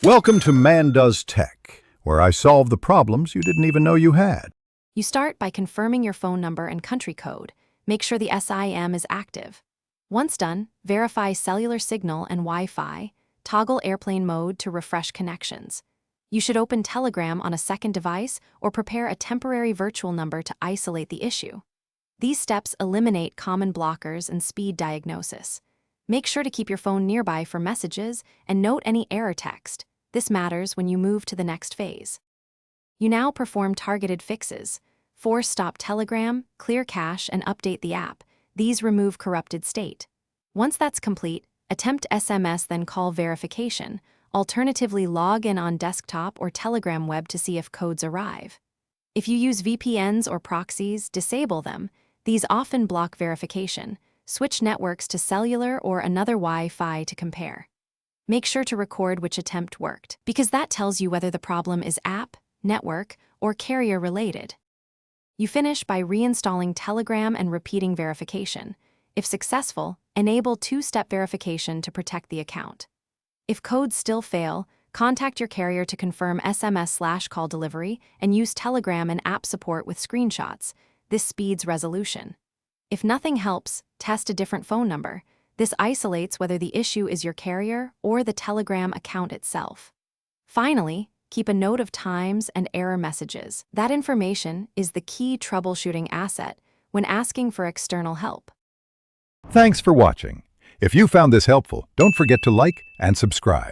Welcome to Man Does Tech, where I solve the problems you didn't even know you had. You start by confirming your phone number and country code. Make sure the SIM is active. Once done, verify cellular signal and Wi-Fi. Toggle airplane mode to refresh connections. You should open Telegram on a second device or prepare a temporary virtual number to isolate the issue. These steps eliminate common blockers and speed diagnosis. Make sure to keep your phone nearby for messages and note any error text. This matters when you move to the next phase. You now perform targeted fixes. Force stop Telegram, clear cache, and update the app. These remove corrupted state. Once that's complete, attempt SMS then call verification. Alternatively, log in on desktop or Telegram web to see if codes arrive. If you use VPNs or proxies, disable them. These often block verification. Switch networks to cellular or another Wi-Fi to compare. Make sure to record which attempt worked, because that tells you whether the problem is app, network, or carrier related. You finish by reinstalling Telegram and repeating verification. If successful, enable two-step verification to protect the account. If codes still fail, contact your carrier to confirm SMS/call delivery and use Telegram and app support with screenshots. This speeds resolution. If nothing helps, test a different phone number. This isolates whether the issue is your carrier or the Telegram account itself. Finally, keep a note of times and error messages. That information is the key troubleshooting asset when asking for external help. Thanks for watching. If you found this helpful, don't forget to like and subscribe.